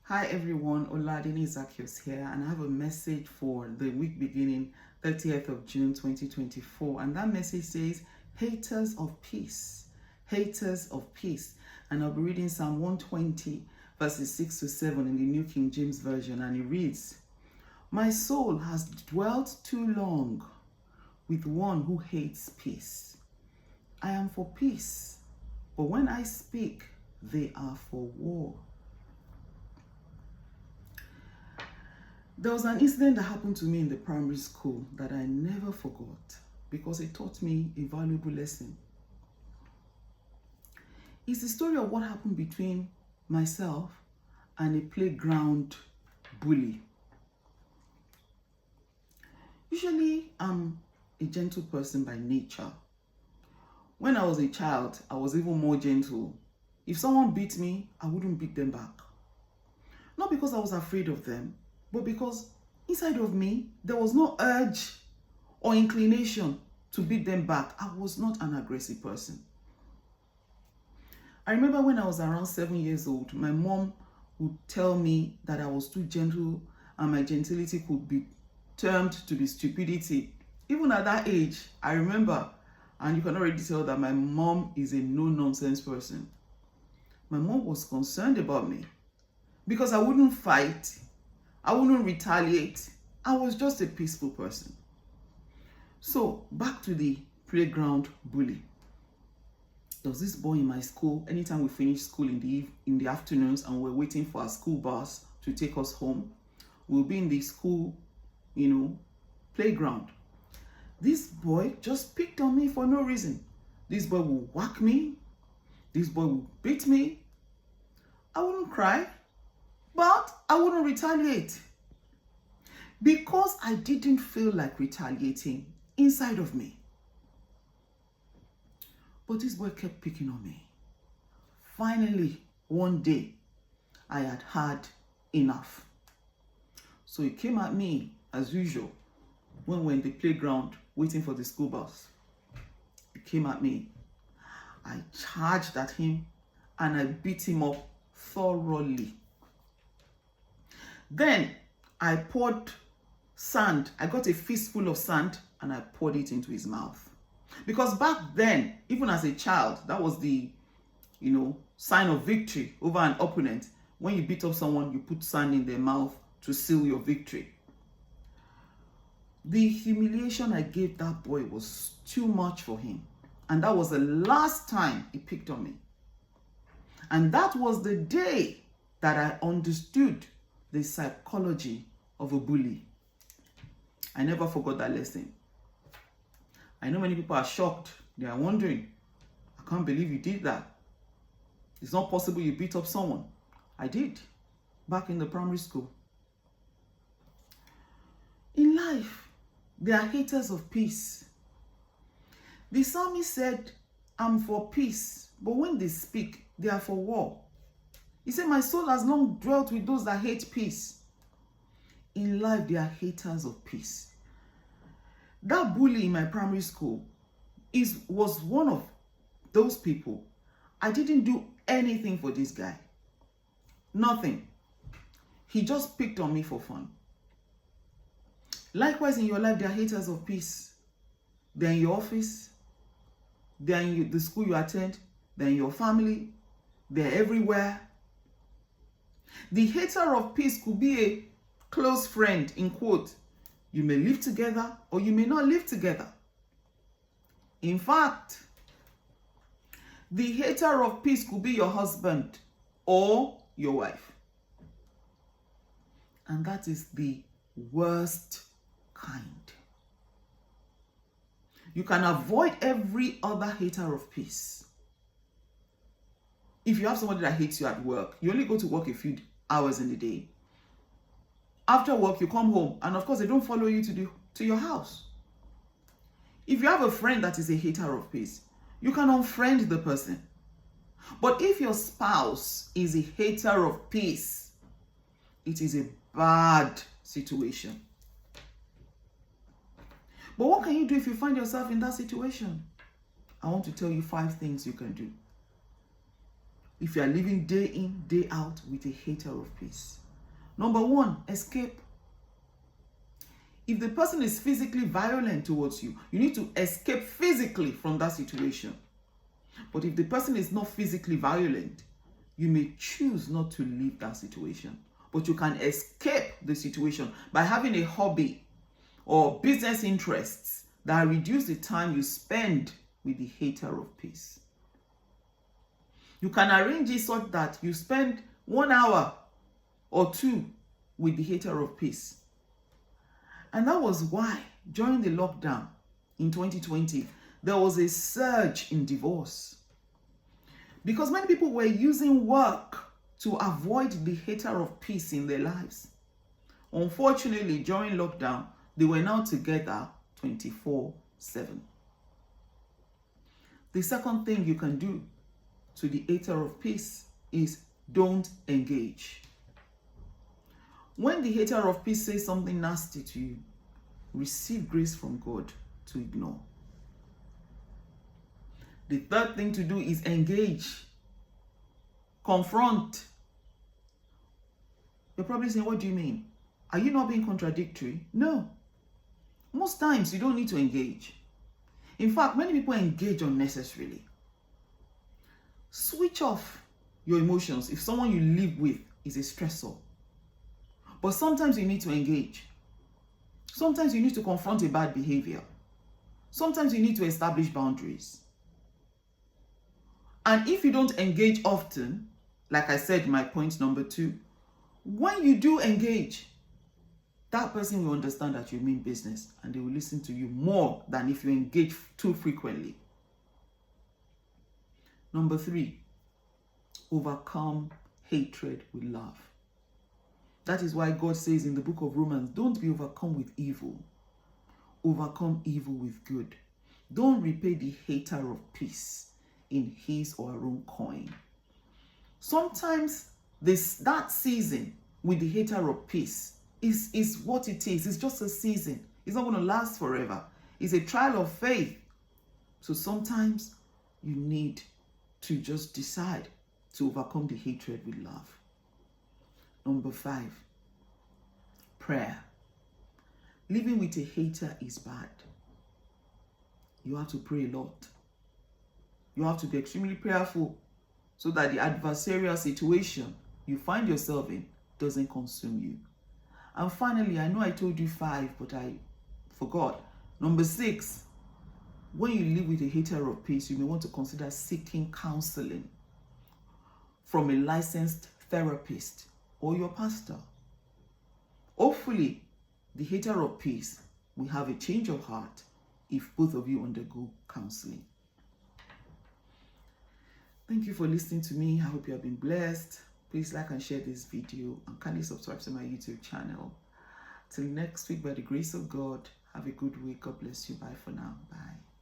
Hi everyone, Oladini Zacchaeus here, and I have a message for the week beginning 30th of June 2024. And that message says, haters of peace, haters of peace. And I'll be reading Psalm 120, verses 6 to 7 in the New King James Version, and it reads, My soul has dwelt too long with one who hates peace. I am for peace, but when I speak, they are for war. There was an incident that happened to me in the primary school that I never forgot because it taught me a valuable lesson. It's the story of what happened between myself and a playground bully. Usually, I'm a gentle person by nature. When I was a child, I was even more gentle. If someone beat me, I wouldn't beat them back. Not because I was afraid of them, but because inside of me, there was no urge or inclination to beat them back. I was not an aggressive person. I remember when I was around 7 years old, my mom would tell me that I was too gentle and my gentility could be termed to be stupidity. Even at that age, I remember, and you can already tell that my mom is a no-nonsense person. My mom was concerned about me because I wouldn't fight, I wouldn't retaliate. I was just a peaceful person. So back to the playground bully. There was this boy in my school. Anytime we finished school in the afternoons and we're waiting for our school bus to take us home, we'll be in the school, playground. This boy just picked on me for no reason. This boy will whack me. This boy will beat me. I wouldn't cry, but I wouldn't retaliate because I didn't feel like retaliating inside of me. But this boy kept picking on me. Finally, one day, I had had enough. So he came at me as usual when we're in the playground waiting for the school bus. He came at me. I charged at him and I beat him up thoroughly. Then I poured sand. I got a fistful of sand and I poured it into his mouth. Because back then, even as a child, that was the, sign of victory over an opponent. When you beat up someone, you put sand in their mouth to seal your victory. The humiliation I gave that boy was too much for him. And that was the last time he picked on me. And that was the day that I understood the psychology of a bully. I never forgot that lesson. I know many people are shocked. They are wondering, I can't believe you did that. It's not possible you beat up someone. I did, back in the primary school. In life, there are haters of peace. The psalmist said, I'm for peace, but when they speak, they are for war. He said, my soul has long dwelt with those that hate peace. In life, there are haters of peace. That bully in my primary school was one of those people. I didn't do anything for this guy. Nothing. He just picked on me for fun. Likewise, in your life, there are haters of peace. They're in your office. They're in the school you attend. They're in your family. They're everywhere. The hater of peace could be a close friend, in quote. You may live together or you may not live together. In fact, the hater of peace could be your husband or your wife. And that is the worst kind. You can avoid every other hater of peace. If you have somebody that hates you at work, you only go to work a few hours in the day. After work, you come home, and of course, they don't follow you to your house. If you have a friend that is a hater of peace, you can unfriend the person. But if your spouse is a hater of peace, it is a bad situation. But what can you do if you find yourself in that situation? I want to tell you 5 things you can do. if you are living day in, day out with a hater of peace. Number one, escape. If the person is physically violent towards you, you need to escape physically from that situation. But if the person is not physically violent, you may choose not to leave that situation. But you can escape the situation by having a hobby or business interests that reduce the time you spend with the hater of peace. You can arrange it such that you spend 1 hour or 2 with the hater of peace. And that was why during the lockdown in 2020, there was a surge in divorce. Because many people were using work to avoid the hater of peace in their lives. Unfortunately, during lockdown, they were now together 24/7. The second thing you can do to the hater of peace is don't engage. When the hater of peace says something nasty to you, receive grace from God to ignore. The third thing to do is engage. Confront. You're probably saying, what do you mean? Are you not being contradictory? No. Most times you don't need to engage. In fact, many people engage unnecessarily. Switch off your emotions if someone you live with is a stressor. But sometimes you need to engage. Sometimes you need to confront a bad behavior. Sometimes you need to establish boundaries. And if you don't engage often, like I said, my point number 2, when you do engage, that person will understand that you mean business and they will listen to you more than if you engage too frequently. Number 3, overcome hatred with love. That is why God says in the book of Romans, don't be overcome with evil. Overcome evil with good. Don't repay the hater of peace in his or her own coin. Sometimes that season with the hater of peace is what it is. It's just a season. It's not going to last forever. It's a trial of faith. So sometimes you need to just decide to overcome the hatred with love. Number 5, prayer. Living with a hater is bad. You have to pray a lot. You have to be extremely prayerful so that the adversarial situation you find yourself in doesn't consume you. And finally, I know I told you 5, but I forgot. Number 6, when you live with a hater of peace, you may want to consider seeking counseling from a licensed therapist or your pastor. Hopefully, the hater of peace will have a change of heart if both of you undergo counseling. Thank you for listening to me. I hope you have been blessed. Please like and share this video and kindly subscribe to my YouTube channel. Till next week, by the grace of God, have a good week. God bless you. Bye for now. Bye.